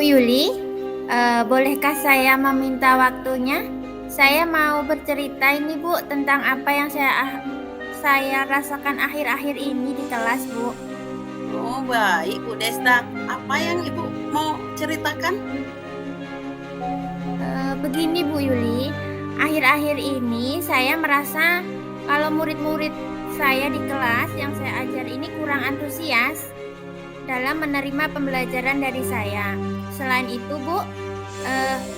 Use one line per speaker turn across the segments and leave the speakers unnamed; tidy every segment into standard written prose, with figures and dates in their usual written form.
Yuli, bolehkah saya meminta waktunya? Saya mau bercerita ini Bu tentang apa yang saya rasakan akhir-akhir ini di kelas Bu.
Oh baik Bu Desta, apa yang Ibu mau ceritakan?
Begini Bu Yuli, akhir-akhir ini saya merasa kalau murid-murid saya di kelas yang saya ajar ini kurang antusias dalam menerima pembelajaran dari saya. Selain itu Bu,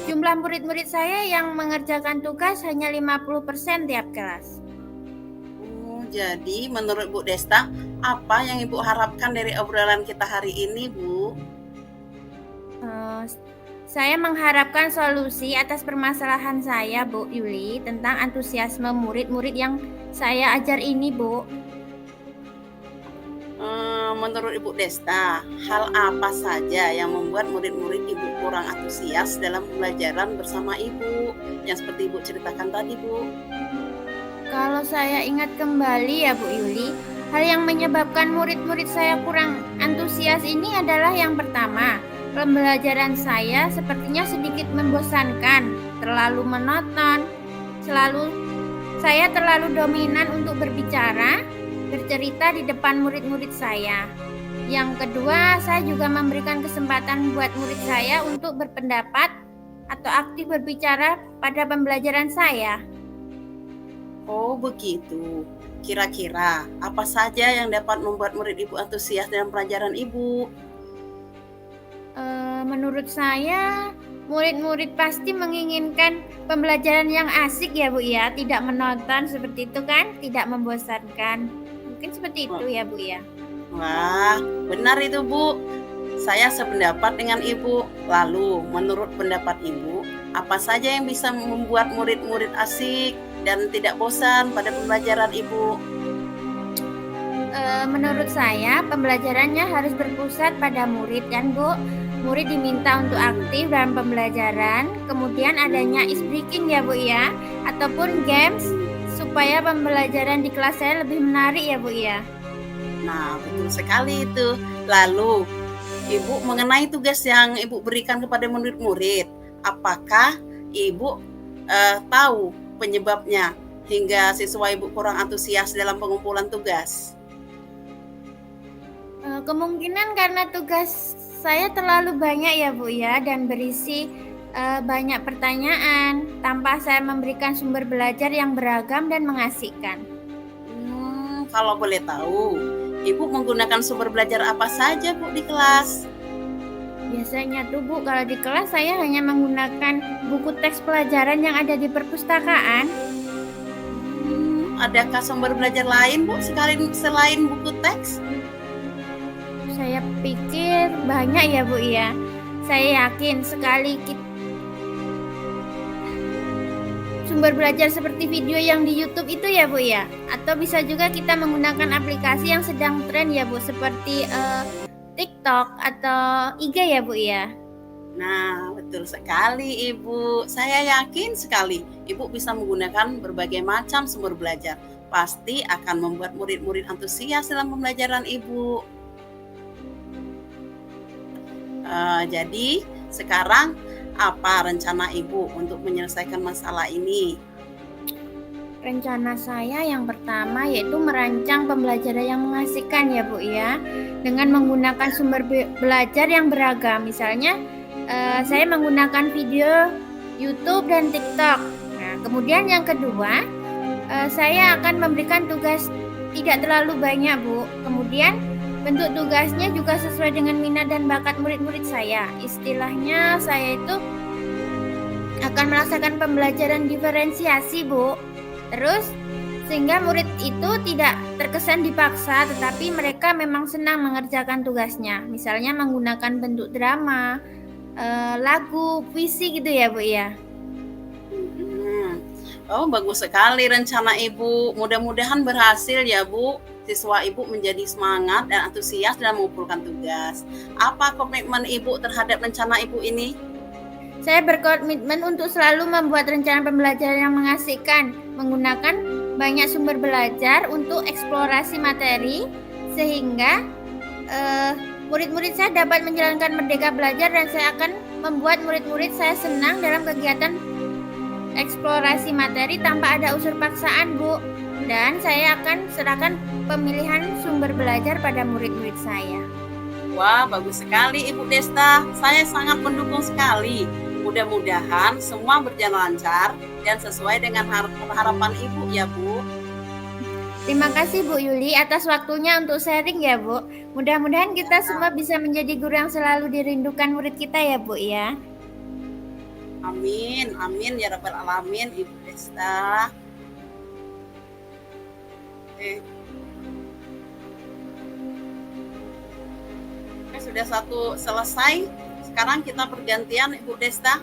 jumlah murid-murid saya yang mengerjakan tugas hanya 50% tiap kelas.
Jadi menurut Bu Desta, apa yang Ibu harapkan dari obrolan kita hari ini Bu?
Saya mengharapkan solusi atas permasalahan saya Bu Yuli tentang antusiasme murid-murid yang saya ajar ini Bu.
Menurut Ibu Desta, hal apa saja yang membuat murid-murid Ibu kurang antusias dalam pembelajaran bersama Ibu? Yang seperti Ibu ceritakan tadi Bu.
Kalau saya ingat kembali ya Bu Yuli, hal yang menyebabkan murid-murid saya kurang antusias ini adalah yang pertama, pembelajaran saya sepertinya sedikit membosankan, terlalu monoton, saya terlalu dominan untuk bercerita di depan murid-murid saya. Yang kedua, saya juga memberikan kesempatan buat murid saya untuk berpendapat atau aktif berbicara pada pembelajaran saya.
Oh begitu. Kira-kira apa saja yang dapat membuat murid Ibu antusias dalam pelajaran Ibu?
Menurut saya, murid-murid pasti menginginkan pembelajaran yang asik ya Bu ya, tidak menonton seperti itu kan, tidak membosankan. Mungkin seperti itu ya Bu ya.
Wah, benar itu Bu. Saya sependapat dengan Ibu. Lalu, menurut pendapat Ibu, apa saja yang bisa membuat murid-murid asik dan tidak bosan pada pembelajaran Ibu?
Menurut saya, pembelajarannya harus berpusat pada murid kan Bu. Murid diminta untuk aktif dalam pembelajaran, kemudian adanya ice breaking ya Bu ya, ataupun games supaya pembelajaran di kelas saya lebih menarik ya Bu ya.
Nah, betul sekali itu. Lalu, Ibu mengenai tugas yang Ibu berikan kepada murid-murid, apakah Ibu tahu penyebabnya hingga siswa Ibu kurang antusias dalam pengumpulan tugas?
Kemungkinan karena tugas saya terlalu banyak ya Bu ya, dan berisi banyak pertanyaan tanpa saya memberikan sumber belajar yang beragam dan mengasihkan.
Kalau boleh tahu, Ibu menggunakan sumber belajar apa saja Bu di kelas?
Biasanya tuh Bu, kalau di kelas saya hanya menggunakan buku teks pelajaran yang ada di perpustakaan.
Adakah sumber belajar lain Bu selain buku teks?
Saya pikir banyak ya Bu ya. Saya yakin sekali sumber belajar seperti video yang di YouTube itu ya Bu ya. Atau bisa juga kita menggunakan aplikasi yang sedang tren ya Bu, seperti TikTok atau IG ya Bu ya.
Nah, betul sekali Ibu. Saya yakin sekali Ibu bisa menggunakan berbagai macam sumber belajar. Pasti akan membuat murid-murid antusias dalam pembelajaran Ibu. Jadi sekarang apa rencana Ibu untuk menyelesaikan masalah ini?
Rencana saya yang pertama yaitu merancang pembelajaran yang mengasihkan ya Bu ya, dengan menggunakan sumber belajar yang beragam. Misalnya saya menggunakan video YouTube dan TikTok. Nah, kemudian yang kedua, saya akan memberikan tugas tidak terlalu banyak Bu. Kemudian bentuk tugasnya juga sesuai dengan minat dan bakat murid-murid saya. Istilahnya saya itu akan melaksanakan pembelajaran diferensiasi Bu. Terus sehingga murid itu tidak terkesan dipaksa, tetapi mereka memang senang mengerjakan tugasnya. Misalnya menggunakan bentuk drama, lagu, puisi gitu ya Bu ya.
Oh bagus sekali rencana Ibu. Mudah-mudahan berhasil ya Bu. Siswa Ibu menjadi semangat dan antusias dalam mengumpulkan tugas. Apa komitmen Ibu terhadap rencana Ibu ini?
Saya berkomitmen untuk selalu membuat rencana pembelajaran yang mengasihkan, menggunakan banyak sumber belajar untuk eksplorasi materi, sehingga murid-murid saya dapat menjalankan Merdeka Belajar dan saya akan membuat murid-murid saya senang dalam kegiatan eksplorasi materi tanpa ada unsur paksaan, Bu. Dan saya akan serahkan pemilihan sumber belajar pada murid-murid saya.
Wah, bagus sekali Ibu Desta. Saya sangat mendukung sekali. Mudah-mudahan semua berjalan lancar dan sesuai dengan harapan Ibu ya, Bu.
Terima kasih Bu Yuli atas waktunya untuk sharing ya, Bu. Mudah-mudahan kita semua bisa menjadi guru yang selalu dirindukan murid kita ya, Bu ya.
Amin, amin ya Rabbal Alamin, Ibu Desta. Oke, sudah satu selesai. Sekarang kita bergantian, Ibu Desta.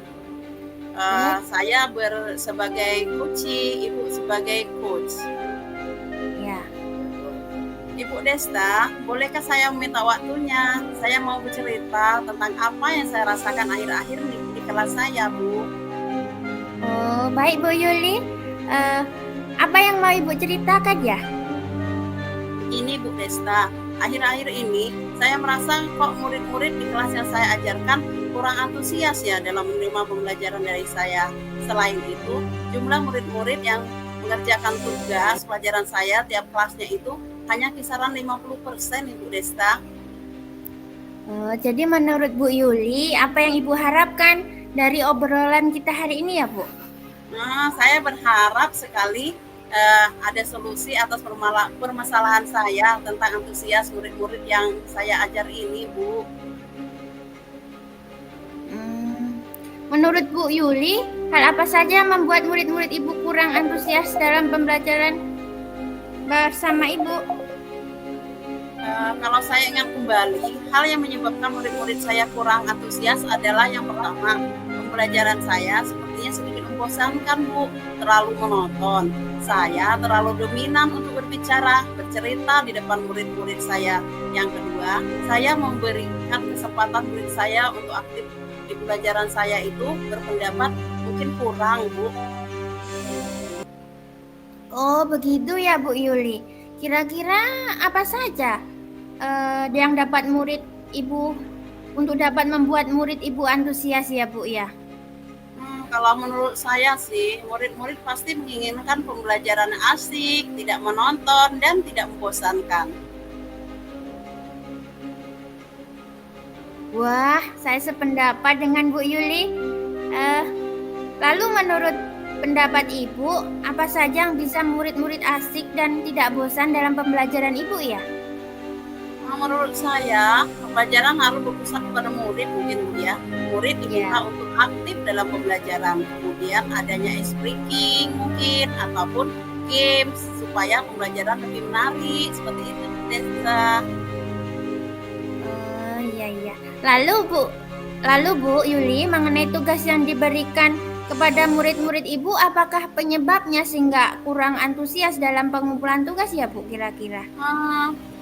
Saya sebagai coach, Ibu sebagai coach.
Ya.
Ibu Desta, bolehkah saya meminta waktunya? Saya mau bercerita tentang apa yang saya rasakan akhir-akhir di kelas saya, Bu.
Oh, baik Bu Yuli. Apa yang mau Ibu ceritakan ya?
Ini Bu Desta, akhir-akhir ini saya merasa kok murid-murid di kelas yang saya ajarkan kurang antusias ya dalam menerima pembelajaran dari saya. Selain itu, jumlah murid-murid yang mengerjakan tugas pelajaran saya tiap kelasnya itu hanya kisaran 50%, Ibu Desta.
Jadi menurut Bu Yuli, apa yang Ibu harapkan dari obrolan kita hari ini ya, Bu?
Nah, saya berharap sekali ada solusi atas permasalahan saya tentang antusias murid-murid yang saya ajar ini, Bu.
Menurut Bu Yuli, hal apa saja yang membuat murid-murid Ibu kurang antusias dalam pembelajaran bersama Ibu?
Kalau saya ingat kembali, hal yang menyebabkan murid-murid saya kurang antusias adalah yang pertama, pembelajaran saya sepertinya sedikit membosankan, Bu, terlalu monoton. Saya terlalu dominan untuk bercerita di depan murid-murid saya. Yang kedua, saya memberikan kesempatan murid saya untuk aktif di pelajaran saya itu berpendapat mungkin kurang, Bu.
Oh, begitu ya, Bu Yuli. Kira-kira apa saja yang dapat murid Ibu untuk dapat membuat murid Ibu antusias ya, Bu ya?
Kalau menurut saya sih, murid-murid pasti menginginkan pembelajaran asik, tidak menonton, dan tidak membosankan.
Wah, saya sependapat dengan Bu Yuli. Lalu menurut pendapat Ibu, apa saja yang bisa murid-murid asik dan tidak bosan dalam pembelajaran Ibu ya?
Menurut saya, pembelajaran harus berpusat kepada murid mungkin, Bu ya. Murid diminta untuk aktif dalam pembelajaran. Kemudian adanya ice breaking mungkin, ataupun games, supaya pembelajaran lebih menarik, seperti itu, Desa.
Iya. Lalu Bu Yuli, mengenai tugas yang diberikan kepada murid-murid Ibu, apakah penyebabnya sehingga kurang antusias dalam pengumpulan tugas ya, Bu, kira-kira?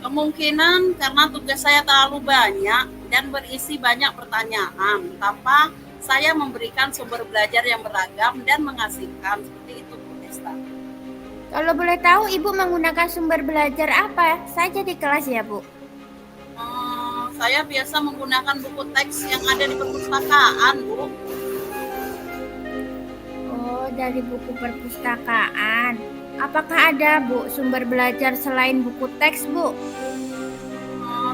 Kemungkinan karena tugas saya terlalu banyak dan berisi banyak pertanyaan, tanpa saya memberikan sumber belajar yang beragam dan mengasihkan, seperti itu, Bu Desta.
Kalau boleh tahu, Ibu menggunakan sumber belajar apa saja di kelas ya, Bu?
Saya biasa menggunakan buku teks yang ada di perpustakaan, Bu.
Oh, dari buku perpustakaan. Apakah ada, Bu, sumber belajar selain buku teks, Bu?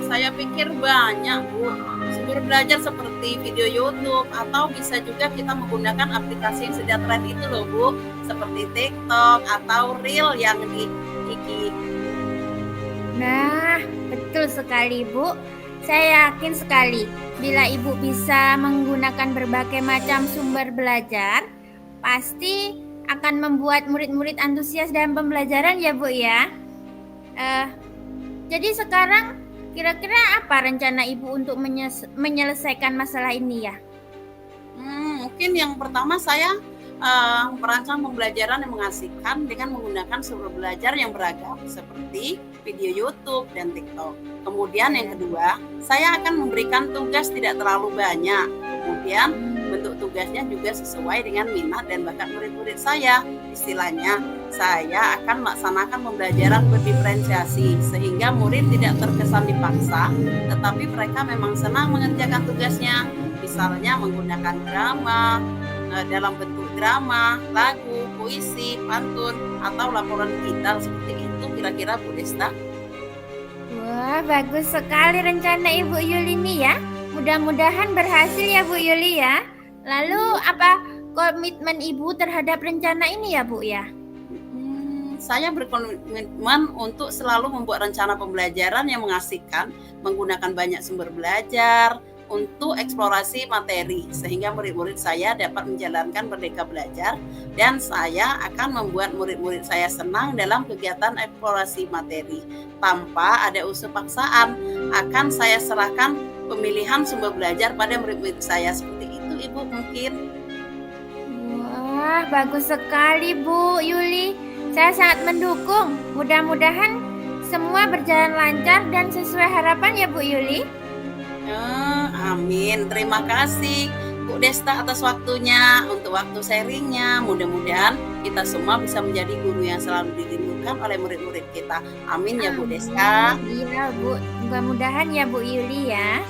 Saya pikir banyak, Bu. Sumber belajar seperti video YouTube, atau bisa juga kita menggunakan aplikasi yang sudah tren itu loh, Bu. Seperti TikTok atau Reel yang di Kiki.
Nah, betul sekali, Bu. Saya yakin sekali bila Ibu bisa menggunakan berbagai macam sumber belajar, pasti akan membuat murid-murid antusias dalam pembelajaran ya, Bu ya. Jadi sekarang kira-kira apa rencana Ibu untuk menyelesaikan masalah ini ya?
Mungkin yang pertama saya merancang pembelajaran yang mengasihkan dengan menggunakan sumber belajar yang beragam seperti video YouTube dan TikTok. Kemudian yang kedua, saya akan memberikan tugas tidak terlalu banyak. Kemudian bentuk tugasnya juga sesuai dengan minat dan bakat murid-murid saya. Istilahnya, saya akan melaksanakan pembelajaran berdiferensiasi sehingga murid tidak terkesan dipaksa, tetapi mereka memang senang mengerjakan tugasnya. Misalnya menggunakan drama, dalam bentuk drama, lagu, puisi, pantun, atau laporan digital seperti itu kira-kira Bu Desta.
Wah, bagus sekali rencana Ibu Yuli ini ya. Mudah-mudahan berhasil ya Bu Yuli ya. Lalu apa komitmen Ibu terhadap rencana ini ya Bu ya?
Saya berkomitmen untuk selalu membuat rencana pembelajaran yang mengasihkan, menggunakan banyak sumber belajar, untuk eksplorasi materi sehingga murid-murid saya dapat menjalankan Merdeka Belajar, dan saya akan membuat murid-murid saya senang dalam kegiatan eksplorasi materi tanpa ada unsur paksaan. Akan saya serahkan pemilihan sumber belajar pada murid-murid saya. Seperti itu Ibu mungkin.
Wah, bagus sekali Bu Yuli. Saya sangat mendukung. Mudah-mudahan semua berjalan lancar dan sesuai harapan ya Bu Yuli.
Amin. Terima kasih Bu Desta atas waktunya, untuk waktu sharingnya. Mudah-mudahan kita semua bisa menjadi guru yang selalu dirindukan oleh murid-murid kita. Amin ya Bu Desta.
Iya Bu, mudah-mudahan ya Bu Yuli ya.